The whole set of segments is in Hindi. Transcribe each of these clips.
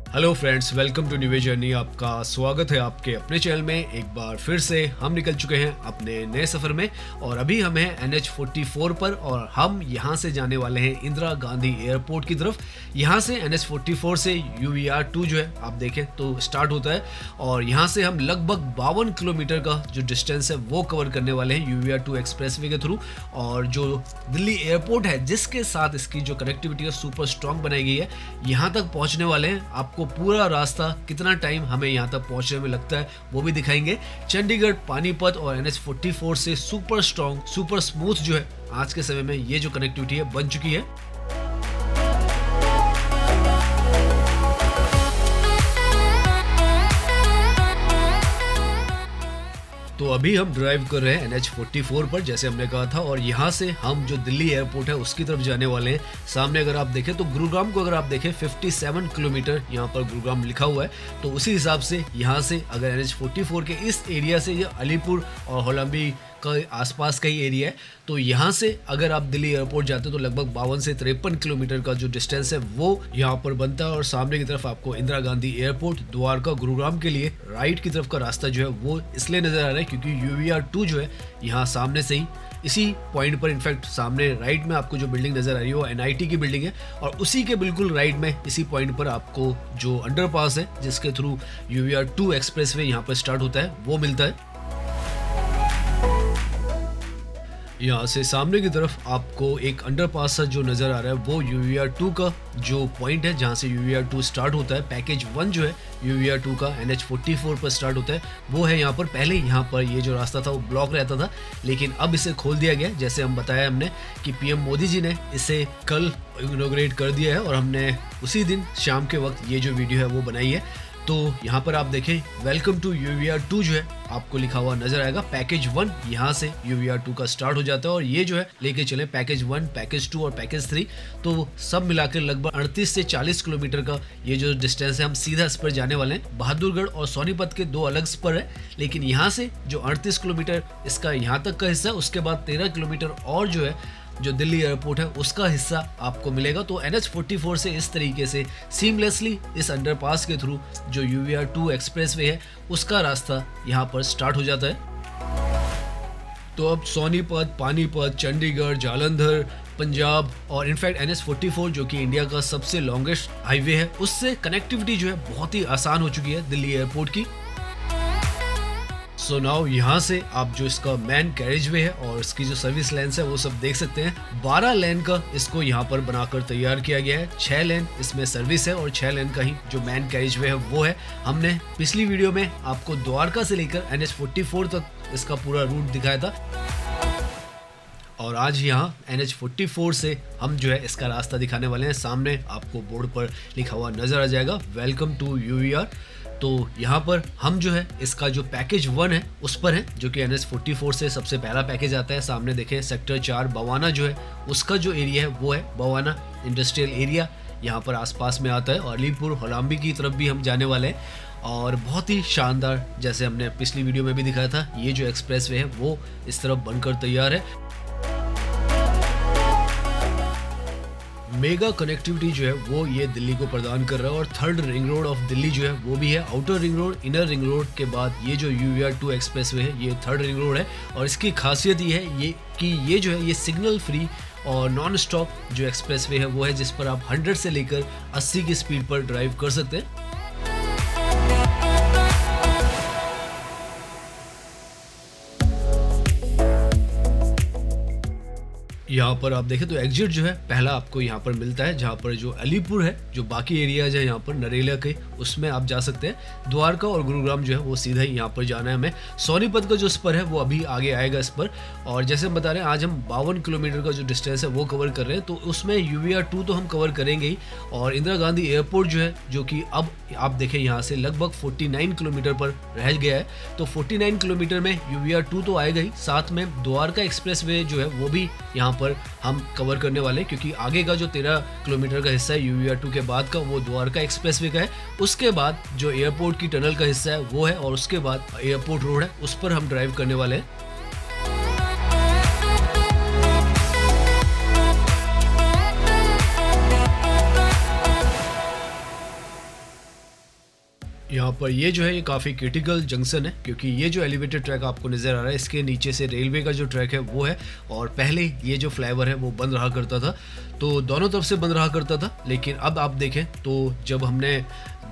Hello friends, welcome to new journey. आपका स्वागत है आपके अपने चैनल में। एक बार फिर से हम निकल चुके हैं अपने नए सफ़र में और अभी हम हैं NH44 पर और हम यहां से जाने वाले हैं इंदिरा गांधी एयरपोर्ट की तरफ। यहां से NH44 से UVR2 जो है आप देखें तो स्टार्ट होता है और यहां से हम लगभग 52 किलोमीटर का जो डिस्टेंस है वो कवर करने वाले हैं UVR2 एक्सप्रेसवे के थ्रू। और जो दिल्ली एयरपोर्ट है जिसके साथ इसकी जो कनेक्टिविटी है सुपर स्ट्रॉन्ग बनाई गई है, यहाँ तक पहुँचने वाले हैं। आपको पूरा रास्ता कितना टाइम हमें यहाँ तक पहुँचने में लगता है वो भी दिखाएंगे। चंडीगढ़, पानीपत और NH44 से सुपर स्ट्रॉन्ग, सुपर स्मूथ जो है आज के समय में ये जो कनेक्टिविटी है बन चुकी है। तो अभी हम ड्राइव कर रहे हैं NH44 पर जैसे हमने कहा था और यहाँ से हम जो दिल्ली एयरपोर्ट है उसकी तरफ जाने वाले हैं। सामने अगर आप देखें तो गुरुग्राम को अगर आप देखें 57 किलोमीटर यहाँ पर गुरुग्राम लिखा हुआ है। तो उसी हिसाब से यहाँ से अगर NH44 के इस एरिया से ये अलीपुर और होलंबी का आसपास का ही एरिया है, तो यहाँ से अगर आप दिल्ली एयरपोर्ट जाते हो तो लगभग 52 से 53 किलोमीटर का जो डिस्टेंस है वो यहाँ पर बनता है। और सामने की तरफ आपको इंदिरा गांधी एयरपोर्ट, द्वारका, गुरुग्राम के लिए राइट की तरफ का रास्ता जो है वो इसलिए नजर आ रहा है क्योंकि UVR2 जो है यहाँ सामने से ही इसी पॉइंट पर, इनफैक्ट सामने राइट में आपको जो बिल्डिंग नजर आ रही है वो NIT की बिल्डिंग है और उसी के बिल्कुल राइट में इसी पॉइंट पर आपको जो अंडरपास है जिसके थ्रू UVR2 एक्सप्रेसवे यहाँ पर स्टार्ट होता है वो मिलता है। यहाँ से सामने की तरफ आपको एक अंडरपास सा जो नज़र आ रहा है वो UVR2 का जो पॉइंट है जहाँ से UVR2 स्टार्ट होता है। पैकेज 1 जो है UVR2 का NH44 पर स्टार्ट होता है वो है यहाँ पर। पहले यहाँ पर ये जो रास्ता था वो ब्लॉक रहता था लेकिन अब इसे खोल दिया गया, जैसे हम बताया हमने कि PM मोदी जी ने इसे कल इनॉग्रेट कर दिया है और हमने उसी दिन शाम के वक्त ये जो वीडियो है वो बनाई है। तो यहाँ पर आप देखें वेलकम टू UVR2 जो है आपको लिखा हुआ नजर आएगा। पैकेज 1 यहाँ से UVR2 का स्टार्ट हो जाता है और ये जो है लेके चले पैकेज 1, पैकेज 2 और पैकेज 3, तो सब मिलाकर लगभग 38 से 40 किलोमीटर का ये जो डिस्टेंस है हम सीधा इस पर जाने वाले हैं। बहादुरगढ़ और सोनीपत के दो अलग स्पर है लेकिन यहाँ से जो 38 किलोमीटर इसका यहाँ तक का हिस्सा है, उसके बाद 13 किलोमीटर और जो है जो दिल्ली एयरपोर्ट है उसका हिस्सा आपको मिलेगा। तो NH44 से इस तरीके से सीमलेसली इस अंडरपास के थ्रू जो UVR2 एक्सप्रेसवे है उसका रास्ता यहाँ पर स्टार्ट हो जाता है। तो अब सोनीपत, पानीपत, चंडीगढ़, जालंधर, पंजाब और इनफैक्ट NH44 जो कि इंडिया का सबसे लॉन्गेस्ट हाईवे है उससे कनेक्टिविटी जो है बहुत ही आसान हो चुकी है दिल्ली एयरपोर्ट की। सो नाउ यहाँ से आप जो इसका मैन कैरेजवे है और इसकी जो सर्विस लेन्स है वो सब देख सकते हैं। 12 लेन का इसको यहाँ पर बनाकर तैयार किया गया है। 6 लेन इसमें सर्विस है और 6 लेन का ही जो मैन कैरेजवे है वो है। हमने पिछली वीडियो में आपको द्वारका से लेकर NH44 तक इसका पूरा रूट दिखाया था और आज यहाँ NH44 से हम जो है इसका रास्ता दिखाने वाले हैं। सामने आपको बोर्ड पर लिखा हुआ नजर आ जाएगा वेलकम टू UVR। तो यहाँ पर हम जो है इसका जो पैकेज 1 है उस पर है जो कि NH44 से सबसे पहला पैकेज आता है। सामने देखें सेक्टर 4 बवाना जो है उसका जो एरिया है वो है बवाना इंडस्ट्रियल एरिया, यहाँ पर आसपास में आता है। और अलीपुर, होलांबी की तरफ भी हम जाने वाले हैं और बहुत ही शानदार, जैसे हमने पिछली वीडियो में भी दिखाया था, ये जो एक्सप्रेसवे है वो इस तरफ बनकर तैयार है। मेगा कनेक्टिविटी जो है वो ये दिल्ली को प्रदान कर रहा है और third ring road of Delhi जो है वो भी है। Outer ring road, inner ring road के बाद ये जो UVR2 एक्सप्रेसवे है ये थर्ड रिंग रोड है और इसकी खासियत ये है ये कि ये जो है ये सिग्नल फ्री और नॉन स्टॉप जो एक्सप्रेसवे है वो है जिस पर आप 100 से लेकर 80 की स्पीड पर ड्राइव कर सकते हैं। यहाँ पर आप देखें तो एग्जिट जो है पहला आपको यहाँ पर मिलता है जहाँ पर जो अलीपुर है, जो बाकी एरियाज है यहाँ पर नरेला के उसमें आप जा सकते हैं। द्वारका और गुरुग्राम जो है वो सीधा ही यहाँ पर जाना है हमें। सोनीपत का जो स्पर है वो अभी आगे आएगा इस पर। और जैसे हम बता रहे हैं आज हम 52 किलोमीटर का जो डिस्टेंस है वो कवर कर रहे हैं तो उसमें UVR2 तो हम कवर करेंगे ही और इंदिरा गांधी एयरपोर्ट जो है जो कि अब आप देखें यहाँ से लगभग 49 किलोमीटर पर रह गया है। तो 49 किलोमीटर में UVR2 तो आएगा ही, साथ में द्वारका एक्सप्रेसवे जो है वो भी यहाँ पर हम कवर करने वाले हैं क्योंकि आगे का जो 13 किलोमीटर का हिस्सा है UVR2 के बाद का वो द्वारका एक्सप्रेसवे का है। उसके बाद जो एयरपोर्ट की टनल का हिस्सा है वो है और उसके बाद एयरपोर्ट रोड है उस पर हम ड्राइव करने वाले हैं। यहाँ पर ये जो है ये काफ़ी क्रिटिकल जंक्शन है, क्योंकि ये जो एलिवेटेड ट्रैक आपको नज़र आ रहा है इसके नीचे से रेलवे का जो ट्रैक है वो है, और पहले ये जो फ्लाईओवर है वो बंद रहा करता था, तो दोनों तरफ से बंद रहा करता था। लेकिन अब आप देखें तो जब हमने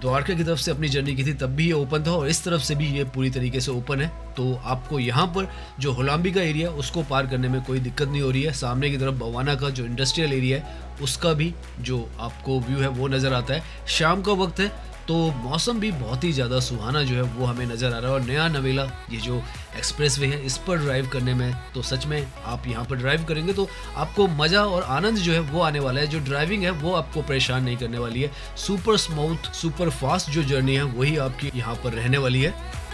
द्वारका की तरफ से अपनी जर्नी की थी तब भी ये ओपन था, और इस तरफ से भी ये पूरी तरीके से ओपन है। तो आपको यहाँ पर जो होलाम्बी का एरिया उसको पार करने में कोई दिक्कत नहीं हो रही है। सामने की तरफ बवाना का जो इंडस्ट्रियल एरिया है उसका भी जो आपको व्यू है वो नज़र आता है। शाम का वक्त है तो मौसम भी बहुत ही ज़्यादा सुहाना जो है वो हमें नज़र आ रहा है, और नया नवेला ये जो एक्सप्रेस वे है इस पर ड्राइव करने में तो सच में आप यहाँ पर ड्राइव करेंगे तो आपको मज़ा और आनंद जो है वो आने वाला है। जो ड्राइविंग है वो आपको परेशान नहीं करने वाली है। सुपर स्मूथ सुपर फास्ट जो जर्नी है वही आपकी यहाँ पर रहने वाली है।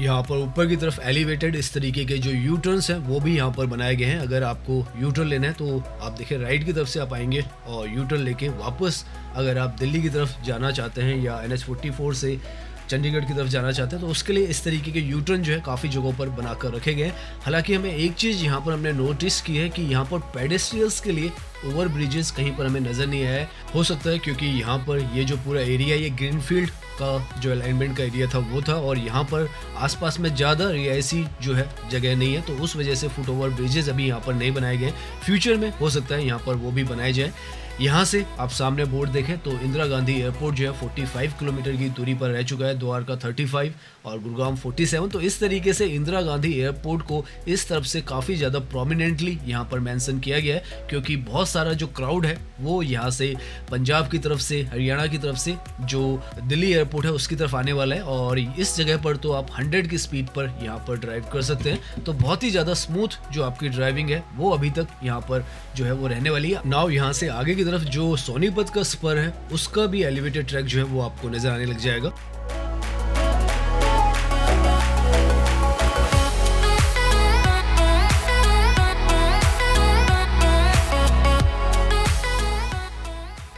यहाँ पर ऊपर की तरफ एलिवेटेड इस तरीके के जो यू टर्न्स हैं वो भी यहाँ पर बनाए गए हैं। अगर आपको यू टर्न लेना है तो आप देखिए राइट की तरफ से आप आएंगे और यू टर्न लेके वापस अगर आप दिल्ली की तरफ जाना चाहते हैं या NH44 से चंडीगढ़ की तरफ जाना चाहते हैं तो उसके लिए इस तरीके के यू टर्न जो है काफ़ी जगहों पर बनाकर रखे गए हैं। हालांकि हमें एक चीज़ यहाँ पर हमने नोटिस की है कि यहाँ पर पेडेस्ट्रियल्स के लिए ओवर ब्रिजेस कहीं पर हमें नज़र नहीं आया है। हो सकता है क्योंकि यहाँ पर ये जो पूरा एरिया ये ग्रीनफील्ड का जो अलाइनमेंट का एरिया था वो था, और यहाँ पर आसपास में ज़्यादा रिहायशी जो है जगह नहीं है, तो उस वजह से फुट ओवर ब्रिजेस अभी यहाँ पर नहीं बनाए गए। फ्यूचर में हो सकता है यहाँ पर वो भी बनाए जाए। यहाँ से आप सामने बोर्ड देखें तो इंदिरा गांधी एयरपोर्ट जो है 45 किलोमीटर की दूरी पर रह चुका है, द्वारका 35 और गुरुग्राम 47। तो इस तरीके से इंदिरा गांधी एयरपोर्ट को इस तरफ से काफ़ी ज़्यादा प्रोमिनेंटली यहाँ पर मेंशन किया गया है, क्योंकि बहुत सारा जो क्राउड है वो यहाँ से पंजाब की तरफ से, हरियाणा की तरफ से जो दिल्ली एयरपोर्ट है उसकी तरफ आने वाला है, और इस जगह पर तो आप 100 की स्पीड पर यहाँ पर ड्राइव कर सकते हैं। तो बहुत ही ज़्यादा स्मूथ जो आपकी ड्राइविंग है वो अभी तक यहाँ पर जो है वो रहने वाली है। नाउ यहाँ से आगे की तरफ जो सोनीपत का स्पर है उसका भी एलिवेटेड ट्रैक जो है वो आपको नजर आने लग जाएगा।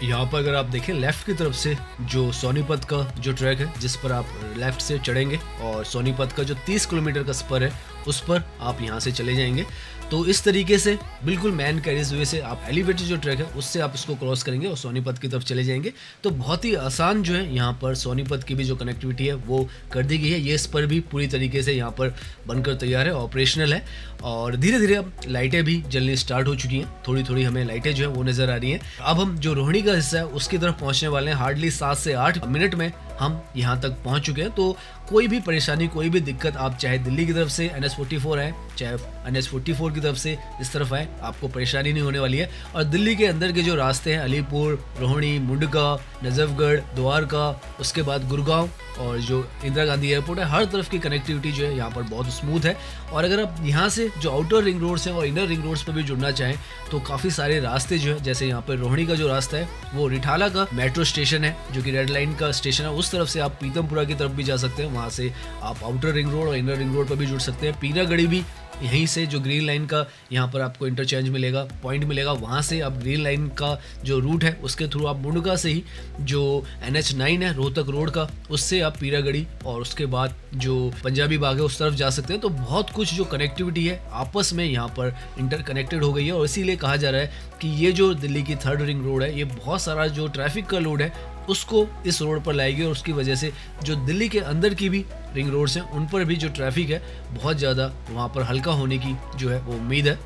यहाँ पर अगर आप देखें लेफ्ट की तरफ से जो सोनीपत का जो ट्रैक है जिस पर आप लेफ्ट से चढ़ेंगे और सोनीपत का जो 30 किलोमीटर का स्पर है उस पर आप यहाँ से चले जाएंगे। तो इस तरीके से बिल्कुल मैन कैरिज वे से आप एलिवेटेड जो ट्रैक है उससे आप इसको क्रॉस करेंगे और सोनीपत की तरफ चले जाएंगे। तो बहुत ही आसान जो है यहाँ पर सोनीपत की भी जो कनेक्टिविटी है वो कर दी गई है। ये स्पर भी पूरी तरीके से यहाँ पर बनकर तैयार है, ऑपरेशनल है, और धीरे धीरे अब लाइटें भी जलनी स्टार्ट हो चुकी हैं। थोड़ी थोड़ी हमें लाइटें जो है वो नज़र आ रही हैं। अब हम जो रोहिणी का हिस्सा है उसकी तरफ पहुँचने वाले हैं। हार्डली 7 से 8 मिनट में हम यहाँ तक पहुँच चुके हैं। तो कोई भी परेशानी, कोई भी दिक्कत, आप चाहे दिल्ली की तरफ से NH44 आए, चाहे NH44 की तरफ से इस तरफ आए, आपको परेशानी नहीं होने वाली है। और दिल्ली के अंदर के जो रास्ते हैं अलीपुर, रोहिणी, मुंडका, नजफगढ़, द्वारका, उसके बाद गुड़गांव और जो इंदिरा गांधी एयरपोर्ट है, हर तरफ की कनेक्टिविटी जो है यहाँ पर बहुत स्मूथ है। और अगर आप यहाँ से जो आउटर रिंग रोड्स हैं और इनर रिंग रोड्स पर भी जुड़ना चाहें तो काफ़ी सारे रास्ते जो है, जैसे यहाँ पर रोहिणी का जो रास्ता है वो रिठाला का मेट्रो स्टेशन है जो कि रेड लाइन का स्टेशन है, उस तरफ से आप पीतमपुरा की तरफ भी जा सकते हैं। वहाँ से आप आउटर रिंग रोड और इनर रिंग रोड पर भी जुड़ सकते हैं। पीरागढ़ी भी यहीं से जो ग्रीन लाइन का यहाँ पर आपको इंटरचेंज मिलेगा, पॉइंट मिलेगा, वहाँ से आप ग्रीन लाइन का जो रूट है उसके थ्रू आप मुंडका से ही जो NH9 है रोहतक रोड का, उससे आप पीरागढ़ी और उसके बाद जो पंजाबी बाग है उस तरफ जा सकते हैं। तो बहुत कुछ जो कनेक्टिविटी है आपस में यहाँ पर इंटरकनेक्टेड हो गई है, और इसीलिए कहा जा रहा है कि ये जो दिल्ली की 3rd रिंग रोड है ये बहुत सारा जो ट्रैफिक का लोड है उसको इस रोड पर लाएगी, और उसकी वजह से जो दिल्ली के अंदर की भी रिंग रोड्स हैं उन पर भी जो ट्रैफिक है बहुत ज़्यादा वहाँ पर हल्का होने की जो है वो उम्मीद है।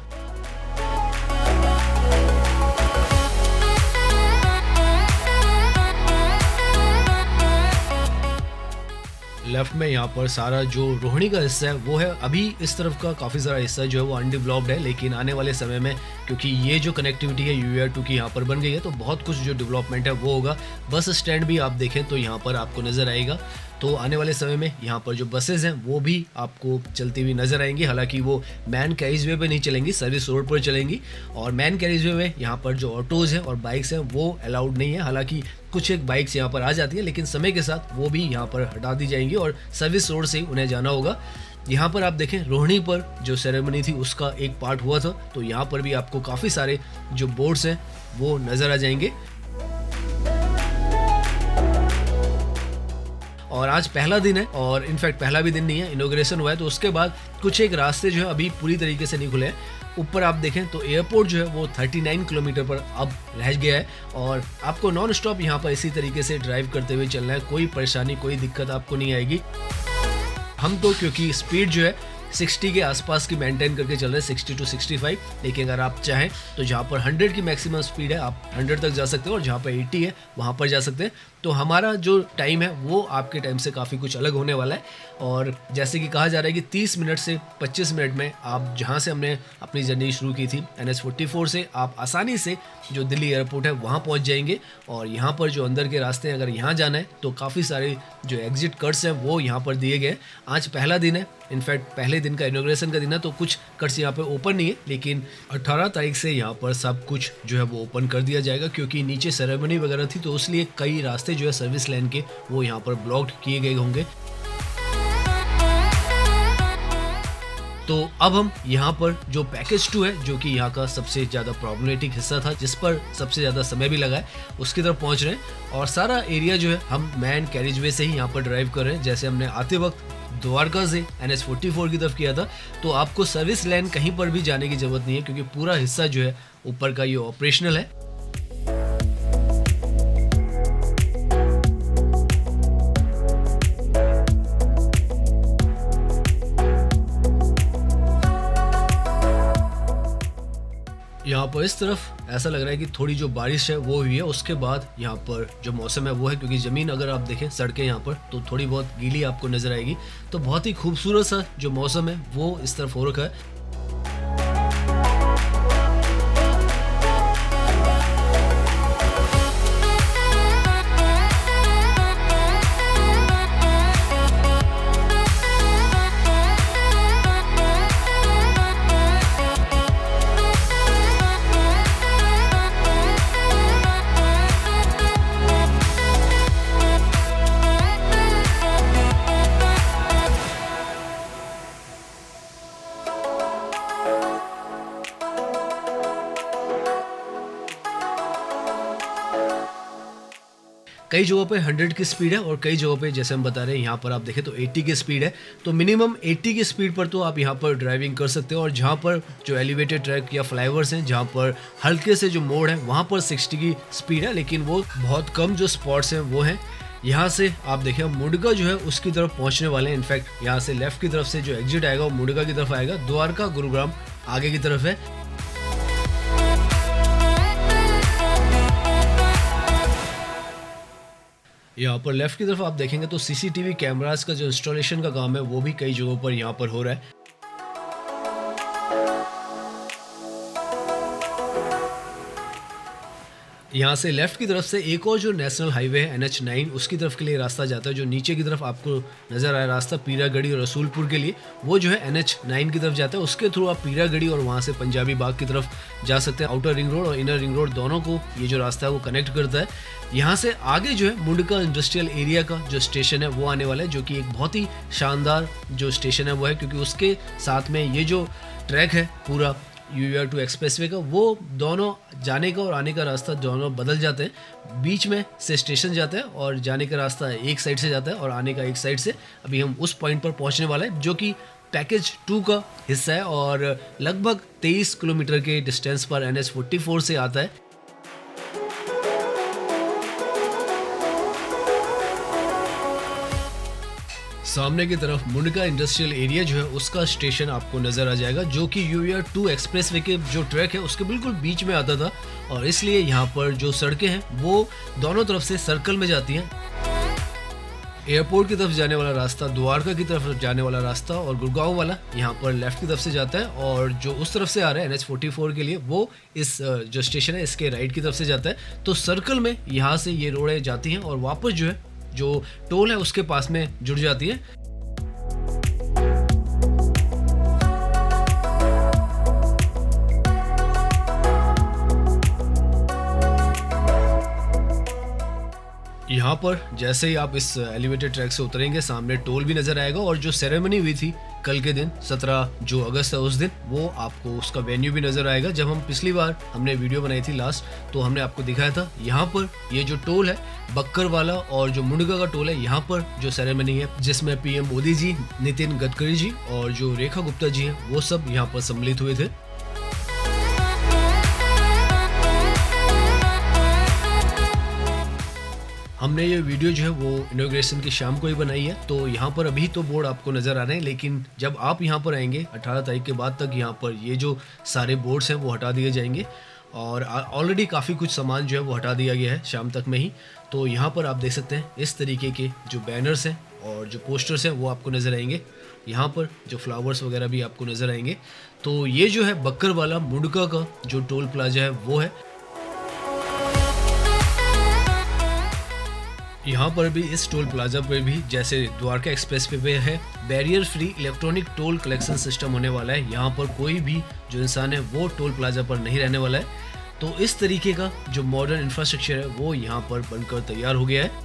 लेफ्ट में यहाँ पर सारा जो रोहिणी का हिस्सा है वो है। अभी इस तरफ का काफ़ी सारा हिस्सा जो है वो अनडेवलप्ड है, लेकिन आने वाले समय में क्योंकि ये जो कनेक्टिविटी है UER2 की यहाँ पर बन गई है तो बहुत कुछ जो डेवलपमेंट है वो होगा। बस स्टैंड भी आप देखें तो यहाँ पर आपको नज़र आएगा। तो आने वाले समय में यहाँ पर जो बसेज हैं वो भी आपको चलती हुई नज़र आएंगी। हालांकि वो मैन कैरिज वे पे नहीं चलेंगी, सर्विस रोड पर चलेंगी, और मैन कैरिज वे में यहाँ पर जो ऑटोज़ हैं और बाइक्स हैं वो अलाउड नहीं है। हालांकि कुछ एक बाइक्स यहाँ पर आ जाती हैं, लेकिन समय के साथ वो भी यहाँ पर हटा दी जाएंगी और सर्विस रोड से ही उन्हें जाना होगा। यहाँ पर आप देखें रोहिणी पर जो सेरेमनी थी उसका एक पार्ट हुआ था, तो यहाँ पर भी आपको काफ़ी सारे जो बोर्ड्स हैं वो नज़र आ जाएंगे। और आज पहला दिन है और इनफैक्ट पहला भी दिन नहीं है, इनॉग्रेशन हुआ है, तो उसके बाद कुछ एक रास्ते जो है अभी पूरी तरीके से नहीं खुले हैं। ऊपर आप देखें तो एयरपोर्ट जो है वो 39 किलोमीटर पर अब रह गया है और आपको नॉन स्टॉप यहाँ पर इसी तरीके से ड्राइव करते हुए चलना है, कोई परेशानी कोई दिक्कत आपको नहीं आएगी। हम तो क्योंकि स्पीड जो है 60 के आसपास की मेंटेन करके चल रहे हैं, 60 to 65, लेकिन अगर आप चाहें तो जहाँ पर 100 की मैक्सिमम स्पीड है आप 100 तक जा सकते हो और जहाँ पर 80 है वहाँ पर जा सकते हैं। तो हमारा जो टाइम है वो आपके टाइम से काफ़ी कुछ अलग होने वाला है और जैसे कि कहा जा रहा है कि 30 मिनट से 25 मिनट में आप जहाँ से हमने अपनी जर्नी शुरू की थी NH44 से, आप आसानी से जो दिल्ली एयरपोर्ट है वहाँ पहुँच जाएंगे। और यहाँ पर जो अंदर के रास्ते हैं, अगर यहाँ जाना है तो काफ़ी सारे जो एग्जिट कट्स हैं वो यहाँ पर दिए गए। आज पहला दिन है, इनफैक्ट पहले दिन का इनॉग्रेशन का दिन है, तो कुछ कट्स यहाँ पे ओपन नहीं है, लेकिन 18 तारीख से यहाँ पर सब कुछ जो है वो ओपन कर दिया जाएगा क्योंकि नीचे सेरेमनी वगैरह थी, तो इसलिए कई रास्ते जो है सर्विस लाइन के वो यहाँ पर ब्लॉक्ड किए गए होंगे। तो अब हम यहाँ पर जो पैकेज 2 है, जो कि यहाँ का सबसे ज़्यादा प्रॉब्लमेटिक हिस्सा था, जिस पर सबसे ज़्यादा समय भी लगा है, उसकी तरफ पहुँच रहे हैं। और सारा एरिया जो है हम मैन कैरिजवे से ही यहाँ पर ड्राइव कर रहे हैं। जैसे हमने आते वक्त द्वारका से NH44 की तरफ किया था, तो आपको सर्विस लाइन कहीं पर भी जाने की ज़रूरत नहीं है क्योंकि पूरा हिस्सा जो है ऊपर का ये ऑपरेशनल है। यहाँ पर इस तरफ ऐसा लग रहा है कि थोड़ी जो बारिश है वो हुई है, उसके बाद यहाँ पर जो मौसम है वो है, क्योंकि ज़मीन अगर आप देखें सड़कें यहाँ पर तो थोड़ी बहुत गीली आपको नज़र आएगी। तो बहुत ही खूबसूरत सा जो मौसम है वो इस तरफ हो रखा है। कई जगहों पे 100 की स्पीड है और कई जगहों पे जैसे हम बता रहे हैं यहाँ पर आप देखें तो 80 की स्पीड है। तो मिनिमम 80 की स्पीड पर तो आप यहाँ पर ड्राइविंग कर सकते हो और जहाँ पर जो एलिवेटेड ट्रैक या फ्लाईओवर्स हैं, जहाँ पर हल्के से जो मोड़ है वहाँ पर 60 की स्पीड है, लेकिन वो बहुत कम जो स्पॉट्स हैं वो हैं। यहाँ से आप देखें मुंडका जो है उसकी तरफ पहुँचने वाले हैं। इनफैक्ट यहाँ से लेफ्ट की तरफ से जो एग्जिट आएगा वो मुंडका की तरफ आएगा, द्वारका गुरुग्राम आगे की तरफ है। यहाँ पर लेफ्ट की तरफ आप देखेंगे तो CCTV कैमरास का जो इंस्टॉलेशन का काम है वो भी कई जगहों पर यहाँ पर हो रहा है। यहाँ से लेफ्ट की तरफ से एक और जो नेशनल हाईवे है NH9 उसकी तरफ के लिए रास्ता जाता है। जो नीचे की तरफ आपको नज़र आया रास्ता पीरागढ़ी और रसूलपुर के लिए, वो जो है NH9 की तरफ जाता है। उसके थ्रू आप पीरागढ़ी और वहाँ से पंजाबी बाग की तरफ जा सकते हैं। आउटर रिंग रोड और इनर रिंग रोड दोनों को ये जो रास्ता है वो कनेक्ट करता है। यहाँ से आगे जो है मुंडका इंडस्ट्रियल एरिया का जो स्टेशन है वो आने वाला है, जो कि एक बहुत ही शानदार जो स्टेशन है वो है, क्योंकि उसके साथ में ये जो ट्रैक है पूरा UER2 एक्सप्रेसवे का, वो दोनों जाने का और आने का रास्ता दोनों बदल जाते हैं। बीच में से स्टेशन जाता है और जाने का रास्ता एक साइड से जाता है और आने का एक साइड से। अभी हम उस पॉइंट पर पहुंचने वाले हैं जो कि पैकेज 2 का हिस्सा है और लगभग 23 किलोमीटर के डिस्टेंस पर NH44 से आता है। सामने की तरफ मुंडका इंडस्ट्रियल एरिया जो है उसका स्टेशन आपको नज़र आ जाएगा, जो कि UER2 एक्सप्रेसवे के जो ट्रैक है उसके बिल्कुल बीच में आता था और इसलिए यहाँ पर जो सड़कें हैं वो दोनों तरफ से सर्कल में जाती हैं। एयरपोर्ट की तरफ जाने वाला रास्ता, द्वारका की तरफ जाने वाला रास्ता और गुड़गांव वाला यहाँ पर लेफ्ट की तरफ से जाता है और जो उस तरफ से आ रहा है NH44 के लिए वो इस जो स्टेशन है इसके राइट की तरफ से जाता है। तो सर्कल में यहाँ से ये रोडें जाती हैं और वापस जो है जो टोल है उसके पास में जुड़ जाती है। यहाँ पर जैसे ही आप इस एलिवेटेड ट्रैक से उतरेंगे सामने टोल भी नजर आएगा और जो सेरेमनी हुई थी कल के दिन 17 जो अगस्त है उस दिन वो आपको उसका वेन्यू भी नज़र आएगा। जब हम पिछली बार हमने वीडियो बनाई थी लास्ट, तो हमने आपको दिखाया था यहाँ पर ये जो टोल है बक्कर वाला और जो मुंडका का टोल है, यहाँ पर जो सेरेमनी है जिसमें पीएम मोदी जी, नितिन गडकरी जी और जो रेखा गुप्ता जी हैं वो सब यहाँ पर सम्मिलित हुए थे। हमने ये वीडियो जो है वो इनॉग्रेशन की शाम को ही बनाई है, तो यहाँ पर अभी तो बोर्ड आपको नज़र आ रहे हैं, लेकिन जब आप यहाँ पर आएंगे 18 तारीख के बाद तक यहाँ पर ये जो सारे बोर्ड्स हैं वो हटा दिए जाएंगे और ऑलरेडी काफ़ी कुछ सामान जो है वो हटा दिया गया है शाम तक में ही। तो यहाँ पर आप देख सकते हैं इस तरीके के जो बैनर्स हैं और जो पोस्टर्स हैं वो आपको नज़र आएंगे। यहाँ पर जो फ्लावर्स वगैरह भी आपको नज़र आएंगे। तो ये जो है बक्कर वाला मुंडका का जो टोल प्लाजा है वो है। यहाँ पर भी इस टोल प्लाजा पर भी जैसे द्वारका एक्सप्रेस पे है barrier free electronic toll collection system होने वाला है। यहाँ पर कोई भी जो इंसान है वो टोल प्लाजा पर नहीं रहने वाला है। तो इस तरीके का जो मॉडर्न इंफ्रास्ट्रक्चर है वो यहाँ पर बनकर तैयार हो गया है।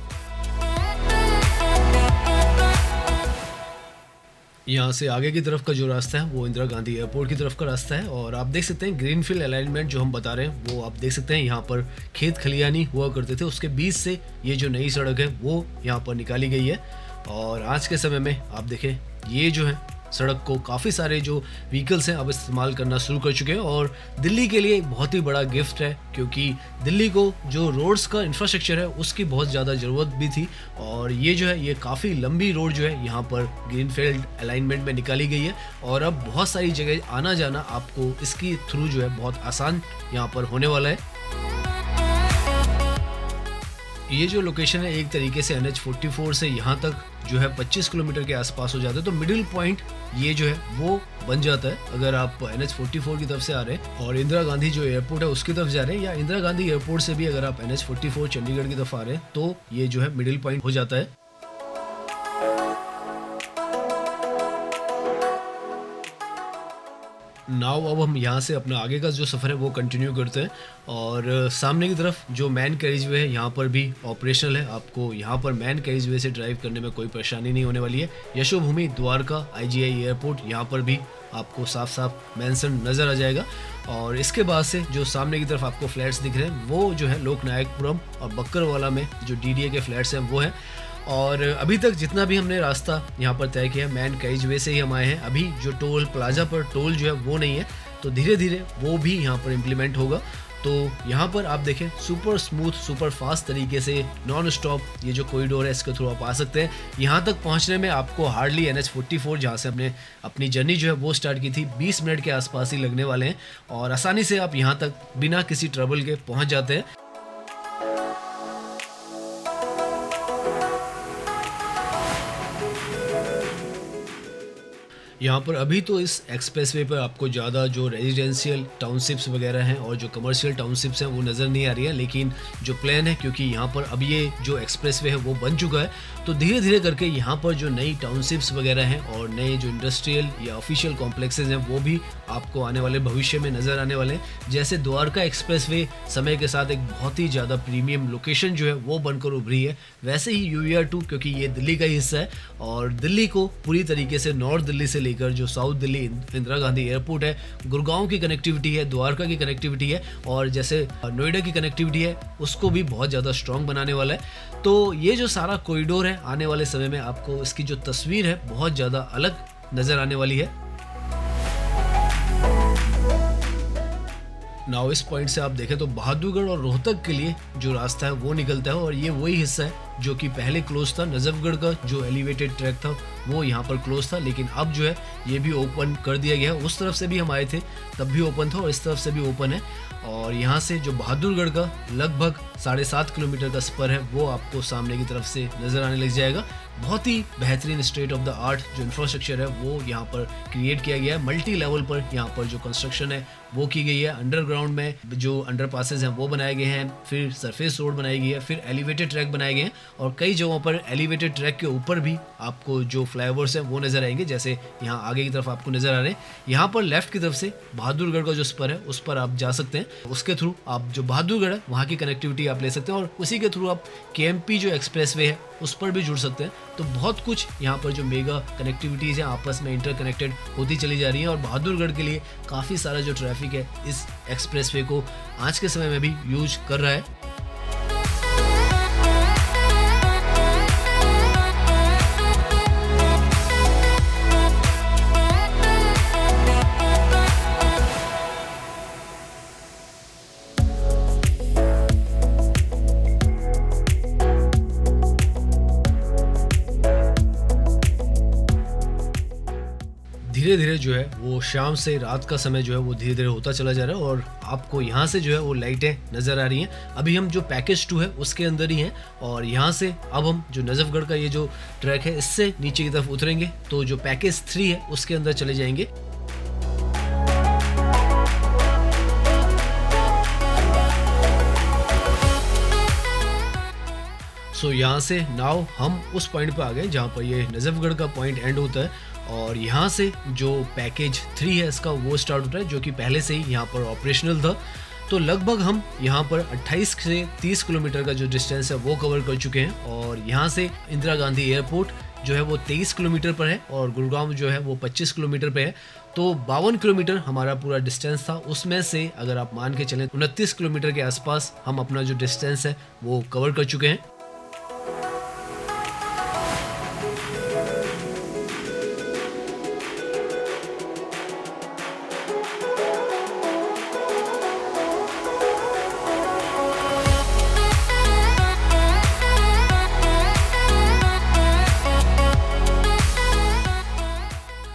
यहाँ से आगे की तरफ का जो रास्ता है वो इंदिरा गांधी एयरपोर्ट की तरफ का रास्ता है और आप देख सकते हैं ग्रीनफील्ड अलाइनमेंट जो हम बता रहे हैं वो आप देख सकते हैं। यहाँ पर खेत खलियानी हुआ करते थे, उसके बीच से ये जो नई सड़क है वो यहाँ पर निकाली गई है। और आज के समय में आप देखें ये जो है सड़क को काफ़ी सारे जो व्हीकल्स हैं अब इस्तेमाल करना शुरू कर चुके हैं और दिल्ली के लिए एक बहुत ही बड़ा गिफ्ट है, क्योंकि दिल्ली को जो रोड्स का इंफ्रास्ट्रक्चर है उसकी बहुत ज़्यादा ज़रूरत भी थी। और ये जो है ये काफ़ी लंबी रोड जो है यहाँ पर ग्रीनफील्ड अलाइनमेंट में निकाली गई है और अब बहुत सारी जगह आना जाना आपको इसकी थ्रू जो है बहुत आसान यहाँ पर होने वाला है। ये जो लोकेशन है एक तरीके से NH44 से यहाँ तक जो है 25 किलोमीटर के आसपास हो जाता है। तो मिडिल पॉइंट ये जो है वो बन जाता है अगर आप NH44 की तरफ से आ रहे हैं और इंदिरा गांधी जो एयरपोर्ट है उसकी तरफ जा रहे हैं, या इंदिरा गांधी एयरपोर्ट से भी अगर आप NH44 चंडीगढ़ की तरफ आ रहे हैं तो ये जो है मिडिल पॉइंट हो जाता है। नाउ अब हम यहाँ से अपना आगे का जो सफ़र है वो कंटिन्यू करते हैं और सामने की तरफ जो मैन कैरिज वे है यहाँ पर भी ऑपरेशनल है। आपको यहाँ पर मैन कैरिज वे से ड्राइव करने में कोई परेशानी नहीं होने वाली है। यशोभूमि द्वारका IGI एयरपोर्ट यहाँ पर भी आपको साफ साफ मेंशन नज़र आ जाएगा। और इसके बाद से जो सामने की तरफ आपको फ्लैट्स दिख रहे हैं वो जो है लोकनायकपुरम और बक्करवाला में जो DDA के फ्लैट्स हैं वो हैं। और अभी तक जितना भी हमने रास्ता यहाँ पर तय किया मैन कैरिज वे से ही हम आए हैं। अभी जो टोल प्लाजा पर टोल जो है वो नहीं है, तो धीरे धीरे वो भी यहाँ पर इम्प्लीमेंट होगा। तो यहाँ पर आप देखें सुपर स्मूथ सुपर फास्ट तरीके से नॉन स्टॉप ये जो कॉरिडोर है इसके थ्रू आप आ सकते हैं। यहाँ तक पहुँचने में आपको हार्डली NH44 जहाँ से हमने अपनी जर्नी जो है वो स्टार्ट की थी 20 मिनट के आसपास ही लगने वाले हैं और आसानी से आप यहाँ तक बिना किसी ट्रबल के पहुँच जाते हैं। यहाँ पर अभी तो इस एक्सप्रेसवे पर आपको ज़्यादा जो रेजिडेंशियल टाउनशिप्स वगैरह हैं और जो कमर्शियल टाउनशिप्स हैं वो नज़र नहीं आ रही है, लेकिन जो प्लान है क्योंकि यहाँ पर अब ये जो एक्सप्रेसवे है वो बन चुका है, तो धीरे धीरे करके यहाँ पर जो नई टाउनशिप्स वगैरह हैं और नए जो इंडस्ट्रियल या ऑफिशियल कॉम्प्लेक्सेस हैं वो भी आपको आने वाले भविष्य में नज़र आने वाले हैं। जैसे द्वारका एक्सप्रेसवे समय के साथ एक बहुत ही ज़्यादा प्रीमियम लोकेशन जो है वो बनकर उभरी है, वैसे ही UER2 क्योंकि ये दिल्ली का ही हिस्सा है और दिल्ली को पूरी तरीके से नॉर्थ दिल्ली से लेकर जो साउथ दिल्ली इंदिरा गांधी एयरपोर्ट है, गुड़गांव की कनेक्टिविटी है, द्वारका की कनेक्टिविटी है और जैसे नोएडा की कनेक्टिविटी है उसको भी बहुत ज़्यादा स्ट्रॉन्ग बनाने वाला है। तो ये जो सारा कॉरिडोर है आने वाले समय में आपको इसकी जो तस्वीर है बहुत ज़्यादा अलग नज़र आने वाली है। नाउ इस पॉइंट से आप देखें तो बहादुरगढ़ और रोहतक के लिए जो रास्ता है वो निकलता है और ये वही हिस्सा है जो कि पहले क्लोज था। नजफगढ़ का जो एलिवेटेड ट्रैक था वो यहाँ पर क्लोज था, लेकिन अब जो है ये भी ओपन कर दिया गया है। उस तरफ से भी हम आए थे तब भी ओपन था और इस तरफ से भी ओपन है। और यहाँ से जो बहादुरगढ़ का लगभग 7.5 किलोमीटर का स्पर है वो आपको सामने की तरफ से नज़र आने लग जाएगा। बहुत ही बेहतरीन स्टेट ऑफ द आर्ट जो इंफ्रास्ट्रक्चर है वो यहाँ पर क्रिएट किया गया है। मल्टी लेवल पर यहाँ पर जो कंस्ट्रक्शन है वो की गई है। अंडरग्राउंड में जो अंडरपासेस हैं वो बनाए गए हैं, फिर सरफेस रोड बनाई गई है, फिर एलिवेटेड ट्रैक बनाए गए हैं और कई जगहों पर एलिवेटेड ट्रैक के ऊपर भी आपको जो फ्लाईओवर्स हैं वो नज़र आएंगे, जैसे यहाँ आगे की तरफ आपको नज़र आ रहे हैं। यहाँ पर लेफ्ट की तरफ से बहादुरगढ़ का जो स्पर है उस पर आप जा सकते हैं। उसके थ्रू आप जो बहादुरगढ़ है वहाँ की कनेक्टिविटी आप ले सकते हैं और उसी के थ्रू आप KMP जो एक्सप्रेसवे है उस पर भी जुड़ सकते हैं। तो बहुत कुछ यहाँ पर जो मेगा कनेक्टिविटीज़ हैं आपस में इंटरकनेक्टेड होती चली जा रही हैं और बहादुरगढ़ के लिए काफ़ी सारा जो ट्रैफिक है इस एक्सप्रेसवे को आज के समय में भी यूज कर रहा है। धीरे धीरे जो है वो शाम से रात का समय जो है वो धीरे धीरे होता चला जा रहा है और आपको यहाँ से जो है वो लाइटें नज़र आ रही हैं। अभी हम जो पैकेज 2 है उसके अंदर ही हैं और यहाँ से अब हम जो नजफगढ़ का ये जो ट्रैक है इससे नीचे की तरफ उतरेंगे तो जो पैकेज 3 है उसके अंदर चले जाएंगे। सो यहाँ से नाउ हम उस पॉइंट पे आ गए जहाँ पर ये नजफगढ़ का पॉइंट एंड होता है और यहाँ से जो पैकेज 3 है इसका वो स्टार्ट होता है जो कि पहले से ही यहाँ पर ऑपरेशनल था। तो लगभग हम यहाँ पर 28 से 30 किलोमीटर का जो डिस्टेंस है वो कवर कर चुके हैं और यहाँ से इंदिरा गांधी एयरपोर्ट जो है वो 23 किलोमीटर पर है और गुड़गांव जो है वो 25 किलोमीटर पे है। तो 52 किलोमीटर हमारा पूरा डिस्टेंस था, उसमें से अगर आप मान के चलें 29 किलोमीटर के आसपास हम अपना जो डिस्टेंस है वो कवर कर चुके हैं।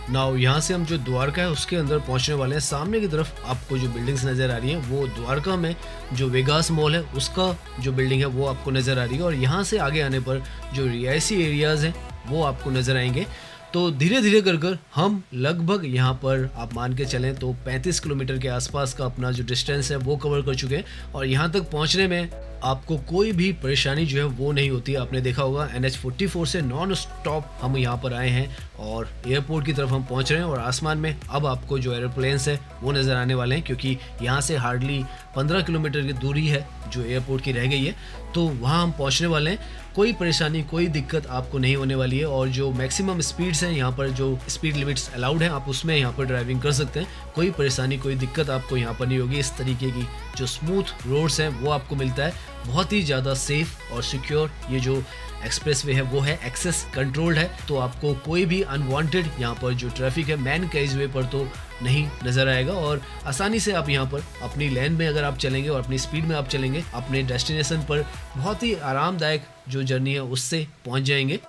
नाउ यहाँ से हम जो द्वारका है उसके अंदर पहुँचने वाले हैं। सामने की तरफ आपको जो बिल्डिंग्स नज़र आ रही हैं वो द्वारका में जो वेगास मॉल है उसका जो बिल्डिंग है वो आपको नज़र आ रही है और यहाँ से आगे आने पर जो रिहायशी एरियाज़ हैं वो आपको नज़र आएंगे। तो धीरे धीरे कर हम लगभग यहाँ पर आप मान के चलें तो 35 किलोमीटर के आसपास का अपना जो डिस्टेंस है वो कवर कर चुके हैं और यहाँ तक पहुँचने में आपको कोई भी परेशानी जो है वो नहीं होती। आपने देखा होगा NH44 से नॉन स्टॉप हम यहाँ पर आए हैं और एयरपोर्ट की तरफ हम पहुँच रहे हैं और आसमान में अब आपको जो एरोप्लेन्स है वो नज़र आने वाले हैं क्योंकि यहाँ से हार्डली 15 किलोमीटर की दूरी है जो एयरपोर्ट की रह गई है। तो वहाँ हम पहुँचने वाले हैं, कोई परेशानी कोई दिक्कत आपको नहीं होने वाली है और जो मैक्सिमम स्पीड्स हैं यहाँ पर जो स्पीड लिमिट्स अलाउड हैं आप उसमें यहाँ पर ड्राइविंग कर सकते हैं। कोई परेशानी कोई दिक्कत आपको यहाँ पर नहीं होगी। इस तरीके की जो स्मूथ रोड्स हैं वो आपको मिलता है, बहुत ही ज़्यादा सेफ और सिक्योर ये जो एक्सप्रेसवे है वो है, एक्सेस कंट्रोल्ड है। तो आपको कोई भी अनवांटेड यहाँ पर जो ट्रैफिक है मैन केजवे पर तो नहीं नज़र आएगा और आसानी से आप यहाँ पर अपनी लेन में अगर आप चलेंगे और अपनी स्पीड में आप चलेंगे अपने डेस्टिनेशन पर बहुत ही आरामदायक जो जर्नी है उससे पहुँच जाएंगे।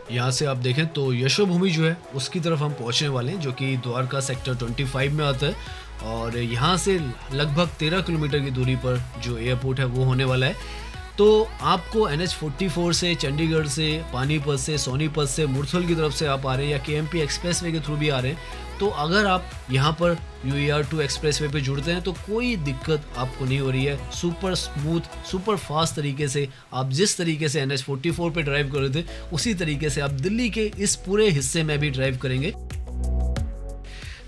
यहाँ से आप देखें तो यशोभूमि जो है उसकी तरफ हम पहुँचने वाले हैं जो कि द्वारका सेक्टर 25 में आता है और यहाँ से लगभग 13 किलोमीटर की दूरी पर जो एयरपोर्ट है वो होने वाला है। तो आपको NH44 से, चंडीगढ़ से, पानीपत से, सोनीपत से, मुरथल की तरफ से आप आ रहे हैं या KMP एक्सप्रेसवे के थ्रू भी आ रहे हैं तो अगर आप यहाँ पर UER2 एक्सप्रेसवे पे जुड़ते हैं तो कोई दिक्कत आपको नहीं हो रही है। सुपर स्मूथ सुपर फास्ट तरीके से आप जिस तरीके से NH44 पे ड्राइव कर रहे थे उसी तरीके से आप दिल्ली के इस पूरे हिस्से में भी ड्राइव करेंगे।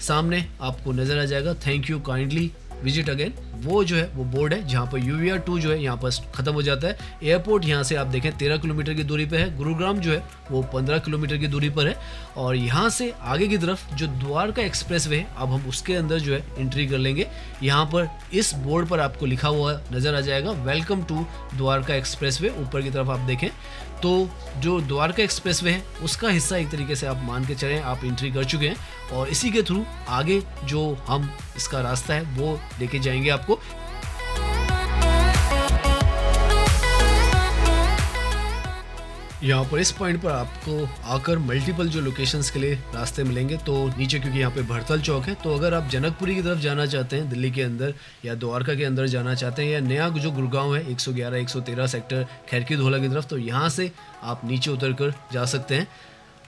सामने आपको नज़र आ जाएगा thank you kindly visit again, वो जो है वो बोर्ड है जहाँ पर UER2 जो है यहाँ पर ख़त्म हो जाता है। एयरपोर्ट यहाँ से आप देखें 13 किलोमीटर की दूरी पे है, गुरुग्राम जो है वो 15 किलोमीटर की दूरी पर है और यहाँ से आगे की तरफ जो द्वारका एक्सप्रेसवे है अब हम उसके अंदर जो है एंट्री कर लेंगे। यहाँ पर इस बोर्ड पर आपको लिखा हुआ नज़र आ जाएगा वेलकम टू द्वारका एक्सप्रेसवे। ऊपर की तरफ आप देखें तो जो द्वारका एक्सप्रेसवे है उसका हिस्सा एक तरीके से आप मान के चलें आप एंट्री कर चुके हैं और इसी के थ्रू आगे जो हम इसका रास्ता है वो लेके जाएंगे आपको। यहाँ पर इस पॉइंट पर आपको आकर मल्टीपल जो लोकेशंस के लिए रास्ते मिलेंगे। तो नीचे क्योंकि यहाँ पे भड़तल चौक है, तो अगर आप जनकपुरी की तरफ जाना चाहते हैं दिल्ली के अंदर, या द्वारका के अंदर जाना चाहते हैं, या नया जो गुड़गांव है 111 113 सेक्टर खैरकी धोला की तरफ, तो यहाँ से आप नीचे उतर कर जा सकते हैं।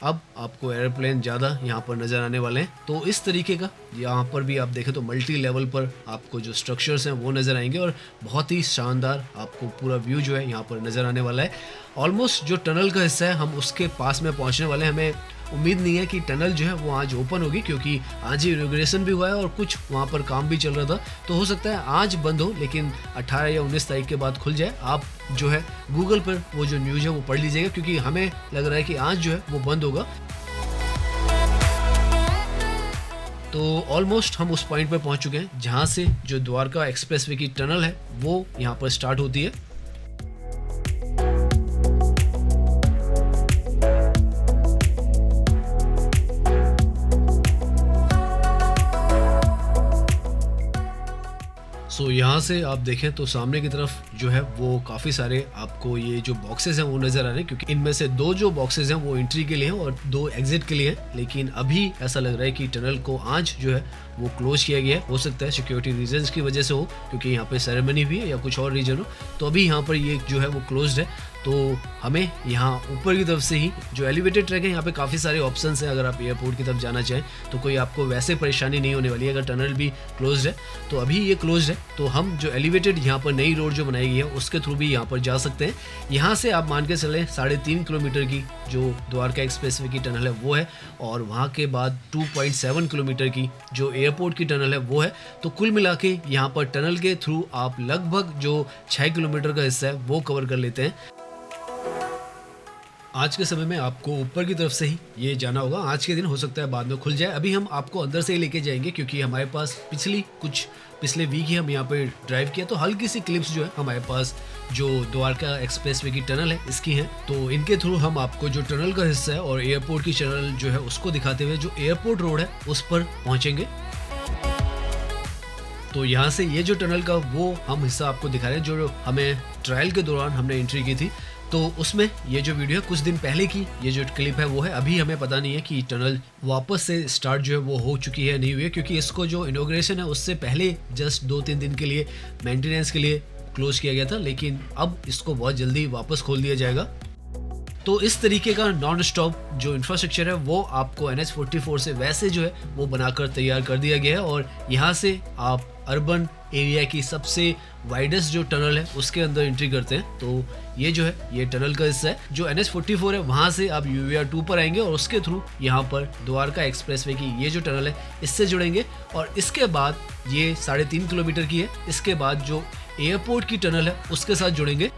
अब आपको एयरप्लेन ज़्यादा यहाँ पर नज़र आने वाले हैं। तो इस तरीके का यहाँ पर भी आप देखें तो मल्टी लेवल पर आपको जो स्ट्रक्चर्स हैं वो नज़र आएंगे, और बहुत ही शानदार आपको पूरा व्यू जो है यहाँ पर नज़र आने वाला है। ऑलमोस्ट जो टनल का हिस्सा है हम उसके पास में पहुँचने वाले हैं। हमें उम्मीद नहीं है कि टनल जो है वो आज ओपन होगी, क्योंकि आज ही इनॉग्रेशन भी हुआ है और कुछ वहाँ पर काम भी चल रहा था। तो हो सकता है आज बंद हो, लेकिन 18 या 19 तारीख के बाद खुल जाए। आप जो है गूगल पर वो जो न्यूज़ है वो पढ़ लीजिएगा, क्योंकि हमें लग रहा है कि आज जो है वो बंद होगा। तो ऑलमोस्ट हम उस पॉइंट पर पहुँच चुके हैं जहाँ से जो द्वारका एक्सप्रेसवे की टनल है वो यहाँ पर स्टार्ट होती है। सो यहाँ से आप देखें तो सामने की तरफ जो है वो काफ़ी सारे आपको ये जो बॉक्सेस हैं वो नज़र आ रहे हैं, क्योंकि इनमें से 2 जो बॉक्सेस हैं वो एंट्री के लिए हैं और 2 एग्जिट के लिए हैं। लेकिन अभी ऐसा लग रहा है कि टनल को आज जो है वो क्लोज किया गया है। हो सकता है सिक्योरिटी रीजंस की वजह से हो, क्योंकि यहाँ पे सेरेमनी भी है या कुछ और रीजन हो। तो अभी यहाँ पर ये जो है वो क्लोज्ड है। तो हमें यहाँ ऊपर की तरफ से ही जो एलिवेटेड ट्रैक है, यहाँ पे काफ़ी सारे ऑप्शंस हैं। अगर आप एयरपोर्ट की तरफ जाना चाहें तो कोई आपको वैसे परेशानी नहीं होने वाली है। अगर टनल भी क्लोज्ड है तो अभी ये क्लोज्ड है, तो हम जो एलिवेटेड यहाँ पर नई रोड जो बनाई गई है उसके थ्रू भी यहाँ पर जा सकते हैं। यहाँ से आप मान के चलें 3.5 किलोमीटर की जो द्वारका एक्सप्रेसवे की टनल है वो है, और वहाँ के बाद 2.7 किलोमीटर की जो एयरपोर्ट की टनल है वो है। तो कुल मिला के यहाँ पर टनल के थ्रू आप लगभग जो 6 किलोमीटर का हिस्सा है वो कवर कर लेते हैं। आज के समय में आपको ऊपर की तरफ से ही ये जाना होगा। आज के दिन हो सकता है बाद में खुल जाए। अभी हम आपको अंदर से ही लेके जाएंगे, क्योंकि हमारे पास पिछले वीक ही हम यहाँ पे ड्राइव किया, तो हल्की सी क्लिप्स जो है हमारे पास जो द्वारका एक्सप्रेसवे की टनल है इसकी हैं। तो इनके थ्रू हम आपको जो टनल का हिस्सा है और एयरपोर्ट की टनल जो है उसको दिखाते हुए जो एयरपोर्ट रोड है उस पर पहुँचेंगे। तो यहाँ से ये जो टनल का वो हम हिस्सा आपको दिखा रहे हैं जो हमें ट्रायल के दौरान हमने एंट्री की थी। तो उसमें ये जो वीडियो है कुछ दिन पहले की ये जो क्लिप है वो है। अभी हमें पता नहीं है कि टनल वापस से स्टार्ट जो है वो हो चुकी है नहीं हुई है, क्योंकि इसको जो इनॉग्रेशन है उससे पहले जस्ट 2-3 दिन के लिए मेंटेनेंस के लिए क्लोज किया गया था, लेकिन अब इसको बहुत जल्दी वापस खोल दिया जाएगा। तो इस तरीके का नॉन स्टॉप जो इंफ्रास्ट्रक्चर है वो आपको NH44 से वैसे जो है वो बनाकर तैयार कर दिया गया है, और यहाँ से आप अर्बन एरिया की सबसे वाइडेस्ट जो टनल है उसके अंदर एंट्री करते हैं। तो ये जो है ये टनल का हिस्सा है। जो NH44 है वहाँ से आप UVR 2 पर आएंगे और उसके थ्रू यहाँ पर द्वारका एक्सप्रेसवे की ये जो टनल है इससे जुड़ेंगे, और इसके बाद ये 3.5 किलोमीटर की है। इसके बाद जो एयरपोर्ट की टनल है उसके साथ जुड़ेंगे।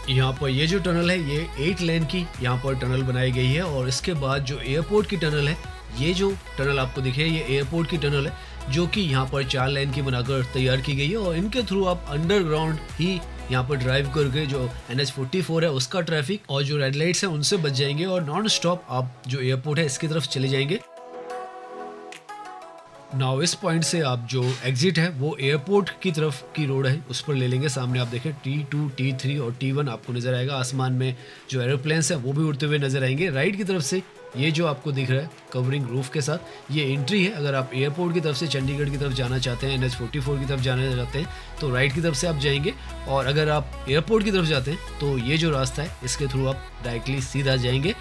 यहाँ पर ये जो टनल है ये 8 लेन की यहाँ पर टनल बनाई गई है, और इसके बाद जो एयरपोर्ट की टनल है, ये जो टनल आपको दिखे ये एयरपोर्ट की टनल है जो कि यहाँ पर 4 लेन की बनाकर तैयार की गई है, और इनके थ्रू आप अंडरग्राउंड ही यहाँ पर ड्राइव करके जो NH44 है उसका ट्रैफिक और जो रेड लाइट्स हैं उनसे बच जाएंगे, और नॉन स्टॉप आप जो एयरपोर्ट है इसकी तरफ चले जाएंगे। नाउ इस पॉइंट से आप जो एग्जिट है वो एयरपोर्ट की तरफ की रोड है उस पर ले लेंगे। सामने आप देखें T2, T3 और T1 आपको नज़र आएगा। आसमान में जो एरोप्लेन्स हैं वो भी उड़ते हुए नज़र आएंगे। राइट की तरफ से ये जो आपको दिख रहा है कवरिंग रूफ के साथ ये एंट्री है। अगर आप एयरपोर्ट की तरफ से चंडीगढ़ की तरफ जाना चाहते हैं, NH44 की तरफ जाना चाहते हैं तो राइट की तरफ से आप जाएंगे, और अगर आप एयरपोर्ट की तरफ जाते हैं तो ये जो रास्ता है इसके थ्रू आप डायरेक्टली सीधा जाएंगे।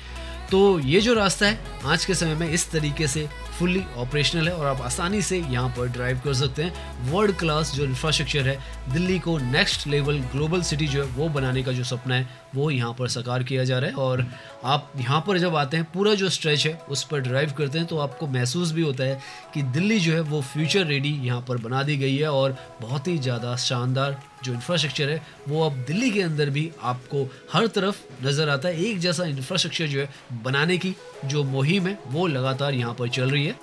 तो ये जो रास्ता है आज के समय में इस तरीके से फुल्ली ऑपरेशनल है और आप आसानी से यहाँ पर ड्राइव कर सकते हैं। वर्ल्ड क्लास जो इंफ्रास्ट्रक्चर है, दिल्ली को नेक्स्ट लेवल ग्लोबल सिटी जो है वो बनाने का जो सपना है वो यहाँ पर साकार किया जा रहा है। और आप यहाँ पर जब आते हैं पूरा जो स्ट्रेच है उस पर ड्राइव करते हैं तो आपको महसूस भी होता है कि दिल्ली जो है वो फ्यूचर रेडी यहाँ पर बना दी गई है, और बहुत ही ज़्यादा शानदार जो इंफ्रास्ट्रक्चर है वो अब दिल्ली के अंदर भी आपको हर तरफ नज़र आता है। एक जैसा इंफ्रास्ट्रक्चर जो है बनाने की जो मुहिम है वो लगातार यहाँ पर चल रही है।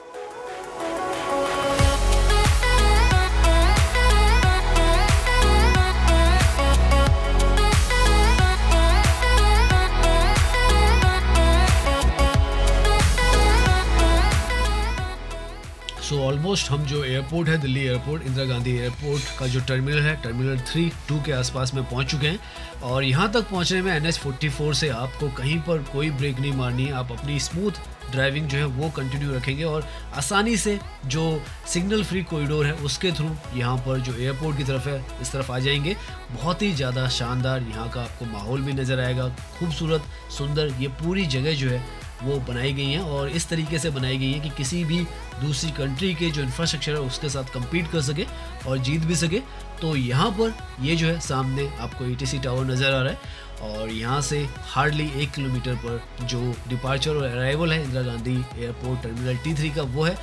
सो ऑलमोस्ट ऑलमोस्ट हम जो एयरपोर्ट है, दिल्ली एयरपोर्ट, इंदिरा गांधी एयरपोर्ट का जो टर्मिनल है, टर्मिनल 3-2 के आसपास में पहुंच चुके हैं। और यहाँ तक पहुंचने में NH44 से आपको कहीं पर कोई ब्रेक नहीं मारनी है। आप अपनी स्मूथ ड्राइविंग जो है वो कंटिन्यू रखेंगे और आसानी से जो सिग्नल फ्री कॉरिडोर है उसके थ्रू यहाँ पर जो एयरपोर्ट की तरफ है इस तरफ आ जाएंगे। बहुत ही ज़्यादा शानदार यहाँ का आपको माहौल भी नज़र आएगा, खूबसूरत, सुंदर। ये पूरी जगह जो है वो बनाई गई हैं और इस तरीके से बनाई गई है कि किसी भी दूसरी कंट्री के जो इंफ्रास्ट्रक्चर है उसके साथ compete कर सके और जीत भी सके। तो यहाँ पर ये जो है सामने आपको ETC टावर नज़र आ रहा है और यहाँ से हार्डली 1 किलोमीटर पर जो डिपार्चर और अराइवल है Indira Gandhi airport terminal T3 का वो है।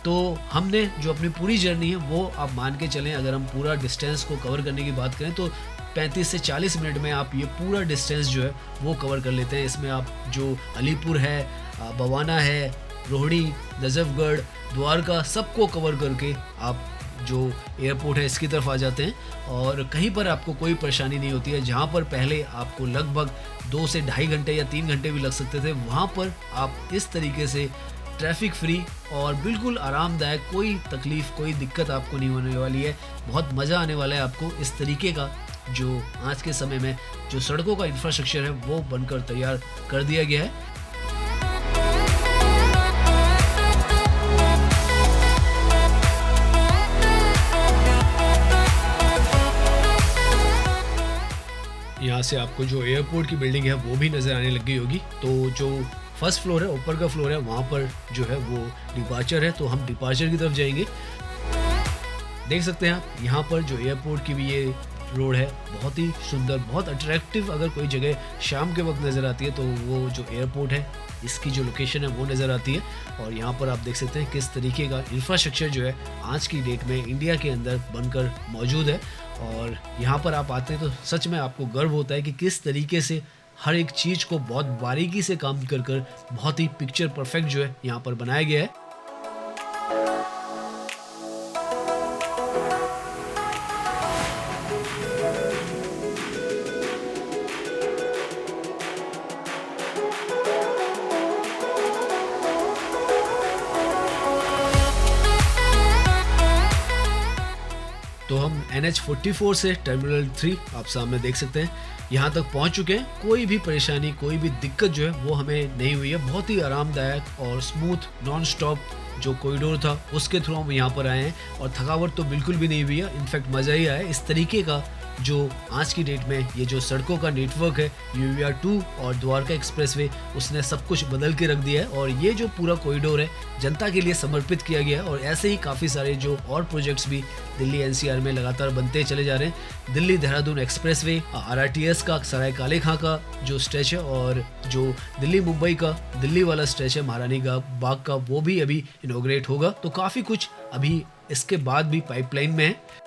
तो हमने जो अपनी पूरी जर्नी है वो आप मान के चलें, अगर हम पूरा डिस्टेंस को कवर करने की बात करें तो 35 से 40 मिनट में आप ये पूरा डिस्टेंस जो है वो कवर कर लेते हैं। इसमें आप जो अलीपुर है, बवाना है, रोहड़ी, नजफगढ़, द्वारका, सबको कवर करके आप जो एयरपोर्ट है इसकी तरफ आ जाते हैं और कहीं पर आपको कोई परेशानी नहीं होती है। जहाँ पर पहले आपको लगभग 2 से ढाई घंटे या 3 घंटे भी लग सकते थे, वहाँ पर आप इस तरीके से ट्रैफिक फ्री और बिल्कुल आरामदायक, कोई तकलीफ़, कोई दिक्कत आपको नहीं होने वाली है। बहुत मज़ा आने वाला है आपको। इस तरीके का जो आज के समय में जो सड़कों का इंफ्रास्ट्रक्चर है वो बनकर तैयार कर दिया गया है। यहाँ से आपको जो एयरपोर्ट की बिल्डिंग है वो भी नज़र आने लग गई होगी। तो जो फर्स्ट फ्लोर है, ऊपर का फ्लोर है, वहाँ पर जो है वो डिपार्चर है। तो हम डिपार्चर की तरफ जाएंगे। देख सकते हैं आप यहाँ पर जो एयरपोर्ट की भी ये रोड है, बहुत ही सुंदर, बहुत अट्रैक्टिव। अगर कोई जगह शाम के वक्त नज़र आती है तो वो जो एयरपोर्ट है इसकी जो लोकेशन है वो नज़र आती है। और यहाँ पर आप देख सकते हैं किस तरीके का इंफ्रास्ट्रक्चर जो है आज की डेट में इंडिया के अंदर बनकर मौजूद है। और यहाँ पर आप आते हैं तो सच में आपको गर्व होता है कि किस तरीके से हर एक चीज़ को बहुत बारीकी से काम कर बहुत ही पिक्चर परफेक्ट जो है यहाँ पर बनाया गया है। तो हम NH44 से टर्मिनल 3 आप सामने देख सकते हैं, यहाँ तक पहुँच चुके हैं। कोई भी परेशानी, कोई भी दिक्कत जो है वो हमें नहीं हुई है। बहुत ही आरामदायक और स्मूथ नॉन स्टॉप जो कॉरिडोर था उसके थ्रू हम यहाँ पर आए हैं और थकावट तो बिल्कुल भी नहीं हुई है। इनफैक्ट मज़ा ही आया। इस तरीके का जो आज की डेट में ये जो सड़कों का नेटवर्क है, UVR 2 और द्वारका एक्सप्रेसवे, उसने सब कुछ बदल के रख दिया है। और ये जो पूरा कॉरिडोर है जनता के लिए समर्पित किया गया है। और ऐसे ही काफ़ी सारे जो और प्रोजेक्ट्स भी दिल्ली NCR में लगातार बनते चले जा रहे हैं। दिल्ली देहरादून एक्सप्रेसवे, RRTS का सराय काले खां का जो स्ट्रेच है और जो दिल्ली मुंबई का दिल्ली वाला स्ट्रेच है महारानी बाग का, वो भी अभी इनॉग्रेट होगा। तो काफ़ी कुछ अभी इसके बाद भी पाइपलाइन में है।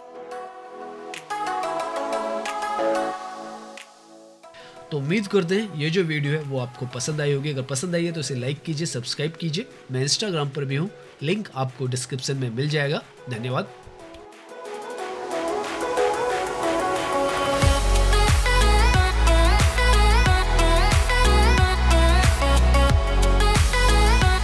तो उम्मीद करते हैं ये जो वीडियो है वो आपको पसंद आई होगी। अगर पसंद आई है तो इसे लाइक कीजिए, सब्सक्राइब कीजिए। मैं इंस्टाग्राम पर भी हूँ, लिंक आपको डिस्क्रिप्शन में मिल जाएगा। धन्यवाद।